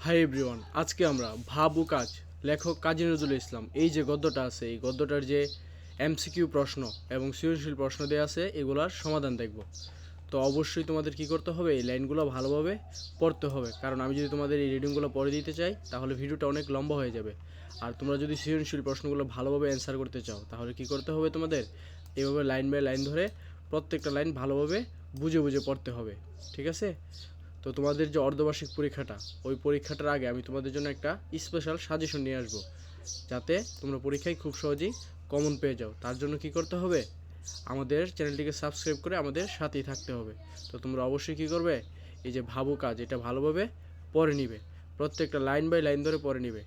Hi everyone, আজকে আমরা ভাব ও কাজ লেখক কাজী নজরুল ইসলাম এই যে গদ্যটা আছে এই গদ্যটার যে এমসিকিউ প্রশ্ন এবং সৃজনশীল প্রশ্ন দেওয়া আছে এগুলার সমাধান দেখব। তো অবশ্যই তোমাদের কি করতে হবে, এই লাইনগুলো ভালোভাবে পড়তে হবে, কারণ আমি যদি তোমাদের এই রিডিংগুলো পড়ে দিতে চাই তাহলে ভিডিওটা অনেক লম্বা হয়ে যাবে। আর তোমরা যদি সৃজনশীল প্রশ্নগুলো ভালোভাবে অ্যান্সার করতে চাও তাহলে কি করতে হবে, তোমাদের এইভাবে লাইন বাই লাইন ধরে প্রত্যেকটা লাইন ভালোভাবে বুঝে বুঝে পড়তে হবে। ঠিক আছে? তো তোমাদের যে অর্ধবার্ষিক পরীক্ষাটা, ওই পরীক্ষাটার আগে আমি তোমাদের জন্য একটা স্পেশাল সাজেশন নিয়ে আসবো, যাতে তোমরা পরীক্ষায় খুব সহজেই কমন পেয়ে যাও। তার জন্য কি করতে হবে, আমাদের চ্যানেলটিকে সাবস্ক্রাইব করে আমাদের সাথেই থাকতে হবে। তো তোমরা অবশ্যই কি করবে, এই যে ভাবু কাজ এটা ভালোভাবে পড়ে নিবে, প্রত্যেকটা লাইন বাই লাইন ধরে পড়ে নিবে।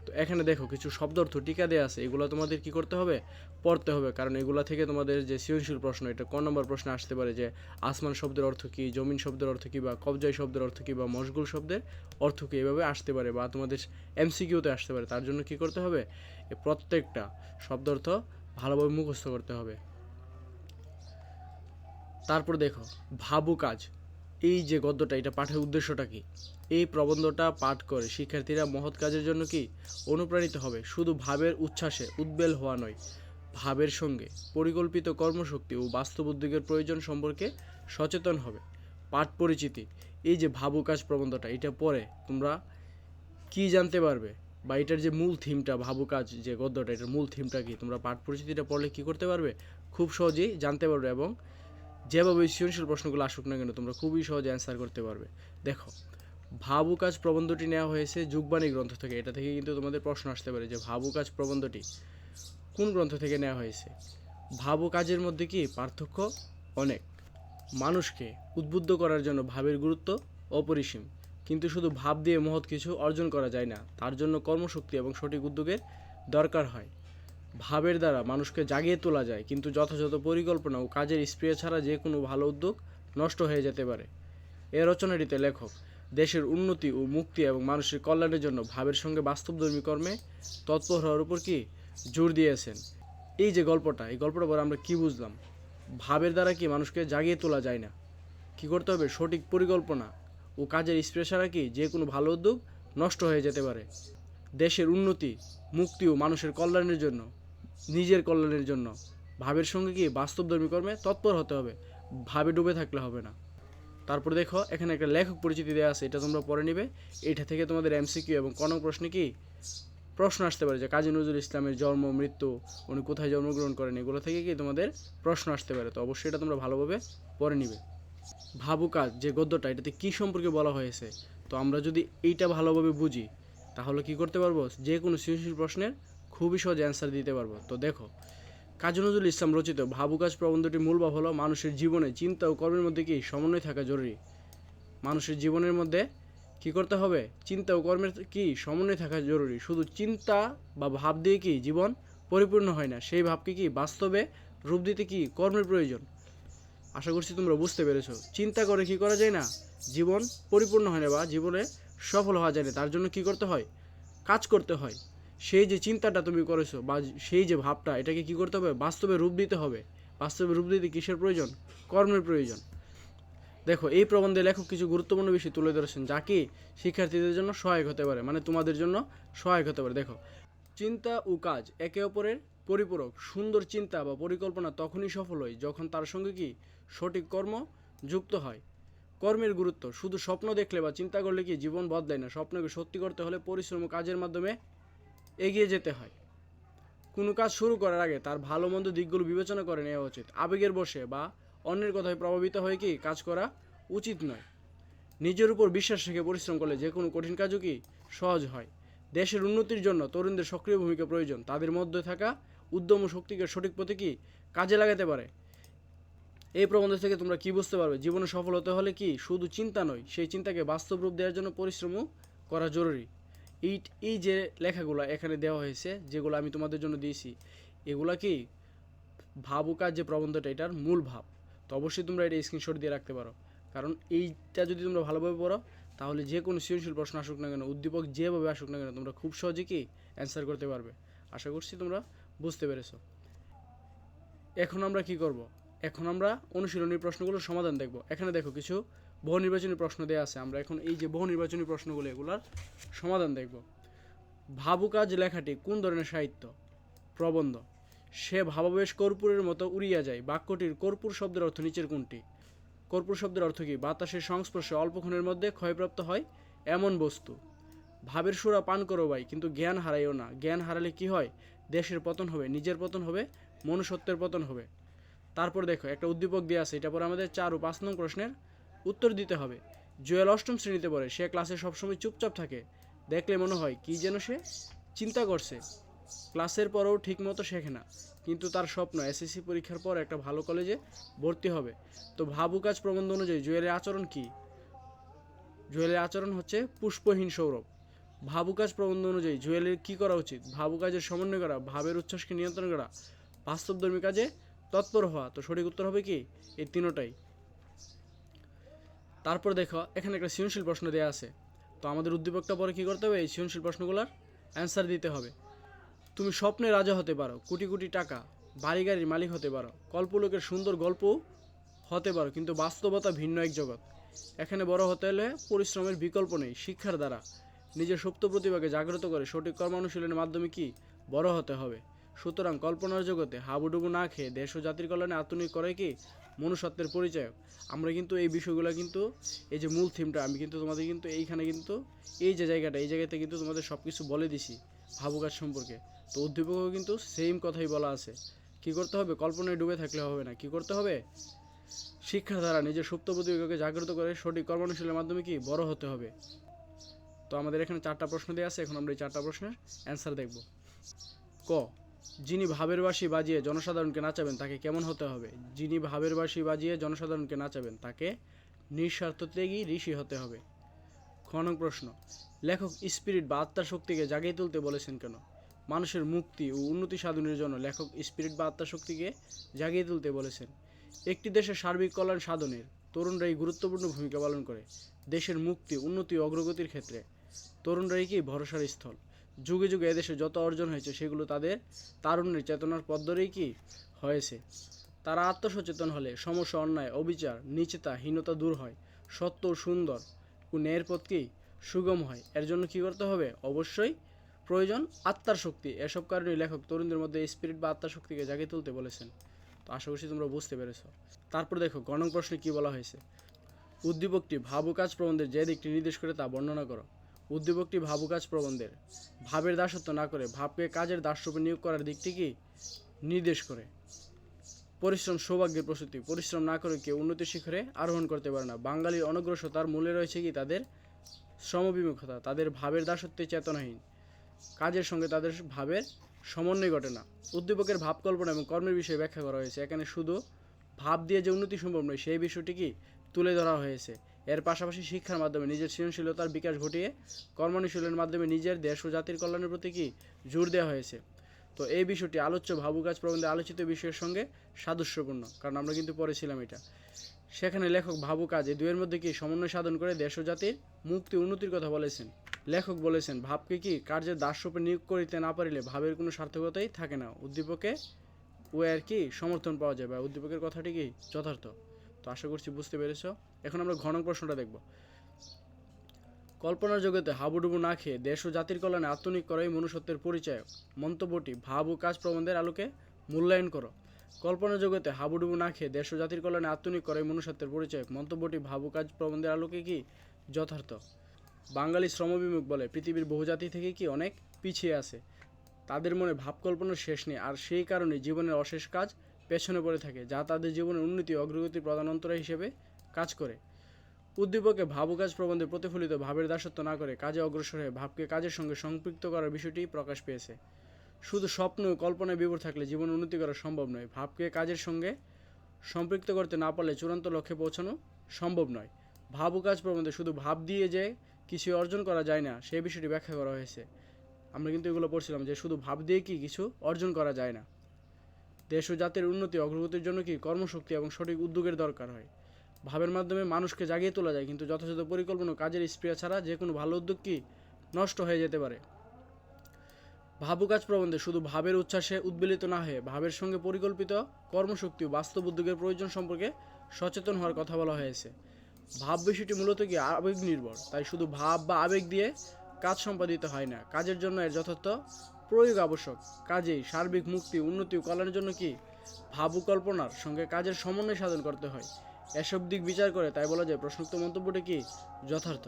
তো এখানে দেখো কিছু শব্দ অর্থ টিকা দেওয়া আছে, এগুলো তোমাদের কি করতে হবে, পড়তে হবে, কারণ এগুলো থেকে তোমাদের যে সৃজনশীল প্রশ্ন, এটা ক নম্বর প্রশ্নে আসতে পারে যে আসমান শব্দের অর্থ কী, জমিন শব্দের অর্থ কী, বা কবজাই শব্দের অর্থ কী, বা মশগুল শব্দের অর্থ কী, এভাবে আসতে পারে, বা তোমাদের এমসিকিউতে আসতে পারে। তার জন্য কি করতে হবে, এই প্রত্যেকটা শব্দ অর্থ ভালোভাবে মুখস্থ করতে হবে। তারপর দেখো ভাবু কাজ, এই যে গদ্যটা এটা পাঠের উদ্দেশ্যটা কি, এই প্রবন্ধটা পাঠ করে শিক্ষার্থীরা মহৎ কাজের জন্য কি অনুপ্রাণিত হবে, শুধু ভাবের উচ্ছ্বাসে উদ্বেল হওয়া নয়, ভাবের সঙ্গে পরিকল্পিত কর্মশক্তি ও বাস্তব উদ্যোগের প্রয়োজন সম্পর্কে সচেতন হবে। পাঠ পরিচিতি, এই যে ভাবু কাজ প্রবন্ধটা এটা পড়ে তোমরা কি জানতে পারবে, বা এটার যে মূল থিমটা, ভাবু কাজ যে গদ্যটা এটার মূল থিমটা কি, তোমরা পাঠ পরিচিতিটা পড়লে কি করতে পারবে, খুব সহজেই জানতে পারবে, এবং যেভাবে সৃজনশীল প্রশ্নগুলো আসুক না কেন তোমরা খুবই সহজে অ্যান্সার করতে পারবে। দেখো ভাবু কাজ প্রবন্ধটি নেওয়া হয়েছে যুগবাণী গ্রন্থ থেকে, এটা থেকে কিন্তু তোমাদের প্রশ্ন আসতে পারে যে ভাবু কাজ প্রবন্ধটি কোন গ্রন্থ থেকে নেওয়া হয়েছে। ভাবু কাজের মধ্যে কি পার্থক্য অনেক, মানুষকে উদ্বুদ্ধ করার জন্য ভাবের গুরুত্ব অপরিসীম, কিন্তু শুধু ভাব দিয়ে মহৎ কিছু অর্জন করা যায় না, তার জন্য কর্মশক্তি এবং সঠিক উদ্যোগের দরকার হয়। ভাবের দ্বারা মানুষকে জাগিয়ে তোলা যায়, কিন্তু যথাযথ পরিকল্পনা ও কাজের স্প্রে ছাড়া যে কোনো ভালো উদ্যোগ নষ্ট হয়ে যেতে পারে। এ রচনাটিতে লেখক দেশের উন্নতি ও মুক্তি এবং মানুষের কল্যাণের জন্য ভাবের সঙ্গে বাস্তবধর্মী কর্মে তৎপর হওয়ার উপর কি জোর দিয়েছেন। এই যে গল্পটা, এই গল্পটা পরে আমরা কি বুঝলাম, ভাবের দ্বারা কি মানুষকে জাগিয়ে তোলা যায় না, কি করতে হবে, সঠিক পরিকল্পনা ও কাজের স্প্রে ছাড়া কি যে কোনো ভালো উদ্যোগ নষ্ট হয়ে যেতে পারে। দেশের উন্নতি, মুক্তি ও মানুষের কল্যাণের জন্য, নিজের কল্যাণের জন্য ভাবের সঙ্গে কি বাস্তবধর্মী কর্মে তৎপর হতে হবে, ভাবে ডুবে থাকলে হবে না। তারপর দেখো এখানে একটা লেখক পরিচিতি দেওয়া আছে, এটা তোমরা পড়ে নিবে। এইটা থেকে তোমাদের এমসিকিউ এবং কোন প্রশ্নে কি প্রশ্ন আসতে পারে, যে কাজী নজরুল ইসলামের জন্ম মৃত্যু, উনি কোথায় জন্মগ্রহণ করেন, এগুলো থেকে কি তোমাদের প্রশ্ন আসতে পারে। তো অবশ্যই এটা তোমরা ভালোভাবে পড়ে নিবে। ভাবু কাজ যে গদ্যটা এটাতে কী সম্পর্কে বলা হয়েছে, তো আমরা যদি এইটা ভালোভাবে বুঝি তাহলে কি করতে পারবো, যে কোনো সৃজনশীল প্রশ্নের খুবই সহজ অ্যান্সার দিতে পারবো। তো দেখো কাজী নজরুল ইসলাম রচিত ভাবু কাজ প্রবন্ধটির মূল ভাব হলো মানুষের জীবনে চিন্তা ও কর্মের মধ্যে কি সমন্বয় থাকা জরুরি। মানুষের জীবনের মধ্যে কি করতে হবে, চিন্তা ও কর্মের কি সমন্বয় থাকা জরুরি। শুধু চিন্তা বা ভাব দিয়ে কি জীবন পরিপূর্ণ হয় না, সেই ভাবকে কি বাস্তবে রূপ দিতে কি কর্মের প্রয়োজন। আশা করছি তোমরা বুঝতে পেরেছো, চিন্তা করে কি করা যায় না, জীবন পরিপূর্ণ হয় না বা জীবনে সফল হওয়া যায় না, তার জন্য কি করতে হয়, কাজ করতে হয়। সেই যে চিন্তাটা তুমি করেছো বা সেই যে ভাবটা, এটাকে কি করতে হবে, বাস্তবে রূপ দিতে হবে। বাস্তবে রূপ দিতে কিসের প্রয়োজন, কর্মের প্রয়োজন। দেখো এই প্রবন্ধে লেখক কিছু গুরুত্বপূর্ণ বিষয় তুলে ধরেছেন, যা কি শিক্ষার্থীদের জন্য সহায়ক হতে পারে, মানে তোমাদের জন্য সহায়ক হতে পারে। দেখো চিন্তা ও কাজ একে অপরের পরিপূরক, সুন্দর চিন্তা বা পরিকল্পনা তখনই সফল হয় যখন তার সঙ্গে কি সঠিক কর্ম যুক্ত হয়। কর্মের গুরুত্ব, শুধু স্বপ্ন দেখলে বা চিন্তা করলে কি জীবন বদলায় না, স্বপ্নকে সত্যি করতে হলে পরিশ্রম ও কাজের মাধ্যমে এগিয়ে যেতে হয়। কোনো কাজ শুরু করার আগে তার ভালো মন্দ দিকগুলো বিবেচনা করে নেওয়া উচিত, আবেগের বশে বা অন্যের কথায় প্রভাবিত হয়ে কি কাজ করা উচিত নয়। নিজের উপর বিশ্বাস রেখে পরিশ্রম করলে যে কোনো কঠিন কাজও কি সহজ হয়। দেশের উন্নতির জন্য তরুণদের সক্রিয় ভূমিকা প্রয়োজন, তাদের মধ্যে থাকা উদ্যম ও শক্তিকে সঠিক পথে কি কাজে লাগাতে পারে। এই প্রবন্ধ থেকে তোমরা কি বুঝতে পারবে, জীবনে সফল হতে হলে কি শুধু চিন্তা নয়, সেই চিন্তাকে বাস্তব রূপ দেওয়ার জন্য পরিশ্রমও করা জরুরি। এই যে লেখাগুলো এখানে দেওয়া হয়েছে, যেগুলো আমি তোমাদের জন্য দিয়েছি, এগুলা কি ভাবু কাজ যে প্রবন্ধটা এটার মূল ভাব। তো অবশ্যই তোমরা এটা স্ক্রিনশট দিয়ে রাখতে পারো, কারণ এইটা যদি তোমরা ভালোভাবে পড়ো তাহলে যে কোনো সৃজনশীল প্রশ্ন আসুক না কেন, উদ্দীপক যেভাবে আসুক না কেন, তোমরা খুব সহজে কি অ্যান্সার করতে পারবে। আশা করছি তোমরা বুঝতে পেরেছো। এখন আমরা কি করব, এখন আমরা অনুশীলনী প্রশ্নগুলোর সমাধান দেখব। এখানে দেখো কিছু বহু নির্বাচনী প্রশ্ন দেওয়া আছে। আমরা এখন এই যে বহু নির্বাচনী প্রশ্নগুলো এগুলার সমাধান দেখব। ভাবু কাজ লেখাটি কোন ধরনের সাহিত্য? প্রবন্ধ। সে ভাবাবেশ কর্পূরের মতো উড়িয়া যায়, বাক্যটির কর্পূর শব্দের অর্থ নিচের কোনটি? কর্পূর শব্দের অর্থ কি? বাতাসের সংস্পর্শে অল্পক্ষণের মধ্যে ক্ষয়প্রাপ্ত হয় এমন বস্তু। ভাবের সুরা পান করো ভাই, কিন্তু জ্ঞান হারাইও না। জ্ঞান হারালে কি হয়? দেশের পতন হবে, নিজের পতন হবে, মনুষ্যত্বের পতন হবে। তারপর দেখো একটা উদ্দীপক দেওয়া আছে, এটা পরে আমাদের 4 ও 5 নং প্রশ্নের উত্তর দিতে হবে। জুয়েল অষ্টম শ্রেণীতে পড়ে, সে ক্লাসে সবসময় চুপচাপ থাকে, দেখলে মনে হয় কি যেন সে চিন্তা করছে। ক্লাসের পরেও ঠিকমতো শেখে না, কিন্তু তার স্বপ্ন এসএসসি পরীক্ষার পর একটা ভালো কলেজে ভর্তি হবে। তো ভাবু কাজ প্রবন্ধ অনুযায়ী জুয়েলের আচরণ কি? জুয়েলের আচরণ হচ্ছে পুষ্পহীন সৌরভ। ভাবু কাজ প্রবন্ধ অনুযায়ী জুয়েলের কি করা উচিত? ভাবু কাজের সমন্বয় করা, ভাবের উচ্ছ্বাসকে নিয়ন্ত্রণ করা, বাস্তবধর্মী কাজে তৎপর হওয়া। তো সঠিক উত্তর হবে কি? এই তিনোটাই। তারপর দেখো এখানে একটা সৃজনশীল প্রশ্ন দেওয়া আছে। তো আমাদের উদ্দীপকটা পরে কী করতে হবে? এই সৃজনশীল প্রশ্নগুলোর অ্যান্সার দিতে হবে। তুমি স্বপ্নে রাজা হতে পারো, কোটি কোটি টাকা, বাড়ি গাড়ির মালিক হতে পারো, কল্পলোকের সুন্দর গল্প হতে পারো, কিন্তু বাস্তবতা ভিন্ন এক জগৎ। এখানে বড় হতে হলে পরিশ্রমের বিকল্প নেই। শিক্ষার দ্বারা নিজের সুপ্ত প্রতিভাকে জাগ্রত করে সঠিক কর্মানুশীলনের মাধ্যমে কি বড় হতে হবে। সুতরাং কল্পনার জগতে হাবুডুবু না খেয়ে দেশ ও জাতির কল্যাণে আত্মনিয়োগ করে কি মনুষ্যত্বের পরিচয়। আমরা কিন্তু এই বিষয়গুলো কিন্তু এই যে মূল থিমটা আমি কিন্তু তোমাদের কিন্তু এইখানে কিন্তু এই যে জায়গাটা এই জায়গাতে কিন্তু তোমাদের সব কিছু বলে দিছি ভাবু কাজ সম্পর্কে। তো উদ্দীপকও কিন্তু সেম কথাই বলা আছে। কি করতে হবে? কল্পনায় ডুবে থাকলে হবে না, কি করতে হবে? শিক্ষার দ্বারা নিজের সুপ্ত প্রতিভাকে জাগ্রত করে সঠিক কর্মানুশীলনের মাধ্যমে কি বড় হতে হবে। তো আমাদের এখানে 4টা প্রশ্ন দেওয়া আছে, এখন আমরা এই 4টা প্রশ্নের অ্যান্সার দেখব। ক, যিনি ভাবের বাঁশি বাজিয়ে জনসাধারণকে নাচাবেন তাকে কেমন হতে হবে? যিনি ভাবের বাঁশি বাজিয়ে জনসাধারণকে নাচাবেন তাকে নিঃস্বার্থ ত্যাগী ঋষি হতে হবে। খ নং প্রশ্ন, লেখক স্পিরিট বা আত্মার শক্তিকে জাগিয়ে তুলতে বলেছেন কেন? মানুষের মুক্তি ও উন্নতি সাধনের জন্য লেখক স্পিরিট বা আত্মার শক্তিকে জাগিয়ে তুলতে বলেছেন। একটি দেশের সার্বিক কল্যাণ সাধনের তরুণরাই গুরুত্বপূর্ণ ভূমিকা পালন করে। দেশের মুক্তি, উন্নতি ও অগ্রগতির ক্ষেত্রে তরুণরাই কি ভরসার স্থল। যুগে যুগে এদেশে যত অর্জন হয়েছে সেগুলো তাদের তারুণ্যের চেতনার পথ ধরেই কি হয়েছে। তারা আত্মসচেতন হলে সমস্যা, অন্যায়, অবিচার, নীচতা, হীনতা দূর হয়, সত্য ও সুন্দর ও ন্যায়ের পথ কি সুগম হয়। এর জন্য কি করতে হবে? অবশ্যই প্রয়োজন আত্মার শক্তি। এসব কারণেই লেখক তরুণদের মধ্যে স্পিরিট বা আত্মার শক্তিকে জাগিয়ে তুলতে বলেছেন। তো আশা করছি তোমরা বুঝতে পেরেছ। তারপর দেখো গ নং প্রশ্নে কী বলা হয়েছে। উদ্দীপকটি ভাবু কাজ প্রবন্ধের যে দিকটি নির্দেশ করে তা বর্ণনা করো। উদ্দীপকটি ভাবু কাজ প্রবন্ধের ভাবের দাসত্ব না করে ভাবকে কাজের দাসরূপে নিয়োগ করার দিকটি কি নির্দেশ করে। পরিশ্রম সৌভাগ্যের প্রসূতি। পরিশ্রম না করে কেউ উন্নতির শিখরে আরোহণ করতে পারে না। বাঙালির অনগ্রসতার মূলে রয়েছে কি তাদের শ্রমবিমুখতা, তাদের ভাবের দাসত্বে চেতনাহীন। কাজের সঙ্গে তাদের ভাবের সমন্বয় ঘটে না। উদ্দীপকের ভাব কল্পনা এবং কর্মের বিষয়ে ব্যাখ্যা করা হয়েছে। এখানে শুধু ভাব দিয়ে যে উন্নতি সম্ভব নয় সেই বিষয়টি কি তুলে ধরা হয়েছে। এর পাশাপাশি শিক্ষার মাধ্যমে নিজের সৃজনশীলতার বিকাশ ঘটিয়ে কর্মানুশীলনের মাধ্যমে নিজের দেশ ও জাতির কল্যাণের প্রতি কি জোর দেওয়া হয়েছে। তো এই বিষয়টি আলোচ্য ভাবু কাজ প্রবন্ধে আলোচিত বিষয়ের সঙ্গে সাদৃশ্যপূর্ণ, কারণ আমরা কিন্তু পড়েছিলাম এটা। সেখানে লেখক ভাবু কাজ এই দুয়ের মধ্যে কি সমন্বয় সাধন করে দেশ ও জাতির মুক্তি উন্নতির কথা বলেছেন। লেখক বলেছেন ভাবকে কি কার্যের দাসরূপে নিয়োগ করিতে না পারিলে ভাবের কোনো সার্থকতাই থাকে না। উদ্দীপকে ও আর কি সমর্থন পাওয়া যায় বা উদ্দীপকের কথাটি কি যথার্থ। তো আশা করছি বুঝতে পেরেছ। এখন আমরা ঘ নং প্রশ্নটা দেখব। কল্পনার জগতে হাবুডুবু না খেয়ে দেশ ও জাতির কল্যাণে আত্মনিয়োগ করাই মনুষ্যত্বের পরিচয়। মন্তব্যটি ভাব ও কাজ প্রবন্ধের আলোকে মূল্যায়ন করো। কল্পনার জগতে হাবুডুবু না খেয়ে দেশ ও জাতির কল্যাণে আত্মনিয়োগ করাই মনুষ্যত্বের পরিচয়। মন্তব্যটি ভাব ও কাজ প্রবন্ধের আলোকে কি যথার্থ। বাঙালি শ্রমবিমুখ বলে পৃথিবীর বহু জাতি থেকে কি অনেক পিছিয়ে আছে। তাদের মনে ভাব কল্পনার শেষ নেই, আর সেই কারণে জীবনের অশেষ কাজ পেছনে পড়ে থাকে, যা তাদের জীবনের উন্নতি ও অগ্রগতির প্রধান অন্তরায় হিসেবে কাজ করে। উদ্দীপকে ভাবু কাজ প্রবন্ধে প্রতিফলিত ভাবের দাসত্ব না করে কাজে অগ্রসর হয়ে ভাবকে কাজের সঙ্গে সম্পৃক্ত করার বিষয়টি প্রকাশ পেয়েছে। শুধু স্বপ্ন ও কল্পনায় বিভোর থাকলে জীবন উন্নতি করা সম্ভব নয়। ভাবকে কাজের সঙ্গে সম্পৃক্ত করতে না পারলে চূড়ান্ত লক্ষ্যে পৌঁছানো সম্ভব নয়। ভাবু কাজ প্রবন্ধে শুধু ভাব দিয়ে যে কিছু অর্জন করা যায় না সেই বিষয়টি ব্যাখ্যা করা হয়েছে। আমরা কিন্তু এগুলো পড়ছিলাম যে শুধু ভাব দিয়ে কি কিছু অর্জন করা যায় না। দেশ ও জাতির উন্নতি অগ্রগতির জন্য কি কর্মশক্তি এবং সঠিক উদ্যোগের দরকার হয়। ভাবের মাধ্যমে মানুষকে জাগিয়ে তোলা যায়, কিন্তু যথাযথ পরিকল্পনা কাজের স্পৃহা ছাড়া যে কোনো ভালো উদ্যোগ কি নষ্ট হয়ে যেতে পারে। ভাবু কাজ প্রবন্ধে শুধু ভাবের উচ্ছ্বাসে উদ্বেলিত না হয়ে ভাবের সঙ্গে পরিকল্পিত কর্মশক্তি ও বাস্তব উদ্যোগের প্রয়োজন সম্পর্কে সচেতন হওয়ার কথা বলা হয়েছে। ভাব বিষয়টি মূলত কি আবেগ নির্ভর, তাই শুধু ভাব বা আবেগ দিয়ে কাজ সম্পাদিত হয় না, কাজের জন্য এর যথার্থ প্রয়োগ আবশ্যক। কাজেই সার্বিক মুক্তি, উন্নতি ও কল্যাণের জন্য কি ভাব ও কল্পনার সঙ্গে কাজের সমন্বয় সাধন করতে হয়। এসব দিক বিচার করে তাই বলা যায় প্রশ্নোক্ত মন্তব্যটি কি যথার্থ।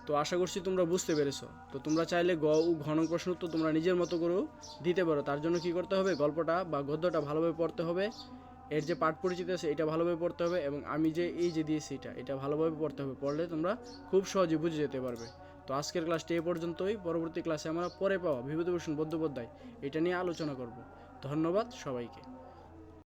তো আশা করছি তোমরা বুঝতে পেরেছো। তো তোমরা চাইলে গ ও ঘন প্রশ্ন উত্তর তোমরা নিজের মতো করেও দিতে পারো। তার জন্য কি করতে হবে, গল্পটা বা গদ্যটা ভালোভাবে পড়তে হবে, এর যে পাঠ পরিচিতি আছে এটা ভালোভাবে পড়তে হবে, এবং আমি যে এই যে দিয়েছি এটা ভালোভাবে পড়তে হবে। পড়লে তোমরা খুব সহজে বুঝে যেতে পারবে। তো আজকের ক্লাসটি এই পর্যন্তই। পরবর্তী ক্লাসে আমরা পরে পাওয়া বিভূতিভূষণ বন্দ্যোপাধ্যায় এটা নিয়ে আলোচনা করব। ধন্যবাদ সবাইকে।